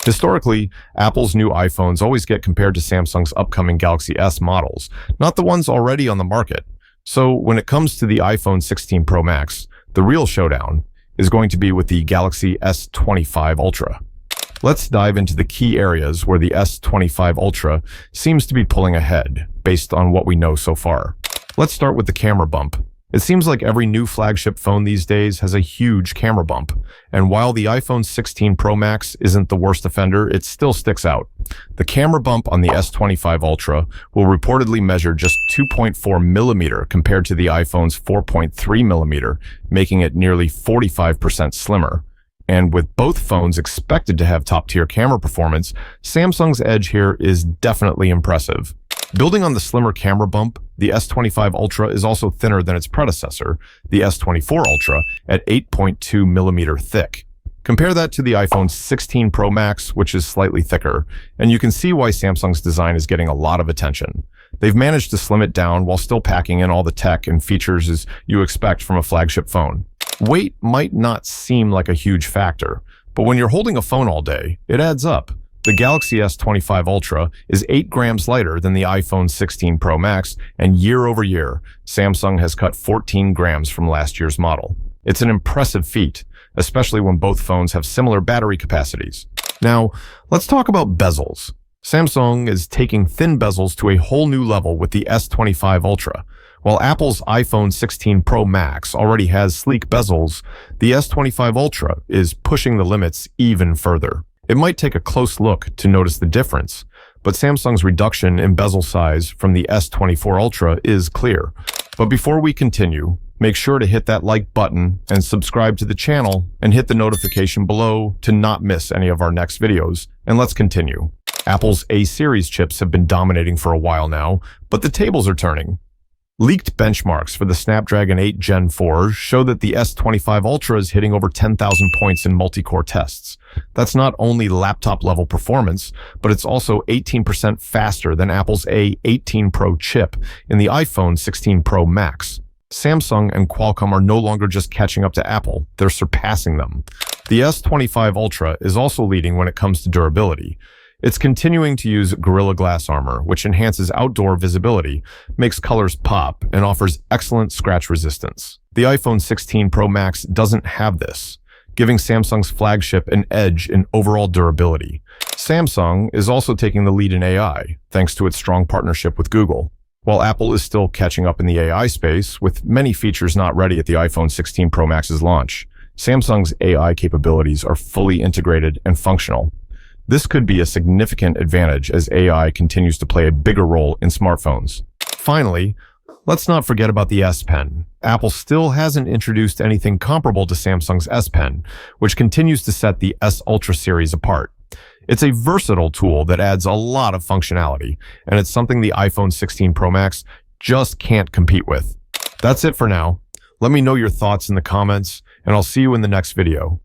Historically, Apple's new iPhones always get compared to Samsung's upcoming Galaxy S models, not the ones already on the market. So when it comes to the iPhone 16 Pro Max, the real showdown is going to be with the Galaxy S25 Ultra. Let's dive into the key areas where the S25 Ultra seems to be pulling ahead, based on what we know so far. Let's start with the camera bump. It seems like every new flagship phone these days has a huge camera bump, and while the iPhone 16 Pro Max isn't the worst offender, it still sticks out. The camera bump on the S25 Ultra will reportedly measure just 2.4 millimeter compared to the iPhone's 4.3 millimeter, making it nearly 45% slimmer. And with both phones expected to have top-tier camera performance, Samsung's edge here is definitely impressive. Building on the slimmer camera bump, the S25 Ultra is also thinner than its predecessor, the S24 Ultra, at 8.2 millimeter thick. Compare that to the iPhone 16 Pro Max, which is slightly thicker, and you can see why Samsung's design is getting a lot of attention. They've managed to slim it down while still packing in all the tech and features as you expect from a flagship phone. Weight might not seem like a huge factor, but when you're holding a phone all day, it adds up. The Galaxy S25 Ultra is 8 grams lighter than the iPhone 16 Pro Max, and year over year, Samsung has cut 14 grams from last year's model. It's an impressive feat, especially when both phones have similar battery capacities. Now, let's talk about bezels. Samsung is taking thin bezels to a whole new level with the S25 Ultra. While Apple's iPhone 16 Pro Max already has sleek bezels, the S25 Ultra is pushing the limits even further. It might take a close look to notice the difference, but Samsung's reduction in bezel size from the S24 Ultra is clear. But before we continue, make sure to hit that like button and subscribe to the channel and hit the notification below to not miss any of our next videos. And let's continue. Apple's A-series chips have been dominating for a while now, but the tables are turning. Leaked benchmarks for the Snapdragon 8 Gen 4 show that the S25 Ultra is hitting over 10,000 points in multi-core tests. That's not only laptop-level performance, but it's also 18% faster than Apple's A18 Pro chip in the iPhone 16 Pro Max. Samsung and Qualcomm are no longer just catching up to Apple, they're surpassing them. The S25 Ultra is also leading when it comes to durability. It's continuing to use Gorilla Glass armor, which enhances outdoor visibility, makes colors pop, and offers excellent scratch resistance. The iPhone 16 Pro Max doesn't have this, giving Samsung's flagship an edge in overall durability. Samsung is also taking the lead in AI, thanks to its strong partnership with Google. While Apple is still catching up in the AI space, with many features not ready at the iPhone 16 Pro Max's launch, Samsung's AI capabilities are fully integrated and functional. This could be a significant advantage as AI continues to play a bigger role in smartphones. Finally, let's not forget about the S Pen. Apple still hasn't introduced anything comparable to Samsung's S Pen, which continues to set the S Ultra series apart. It's a versatile tool that adds a lot of functionality, and it's something the iPhone 16 Pro Max just can't compete with. That's it for now. Let me know your thoughts in the comments, and I'll see you in the next video.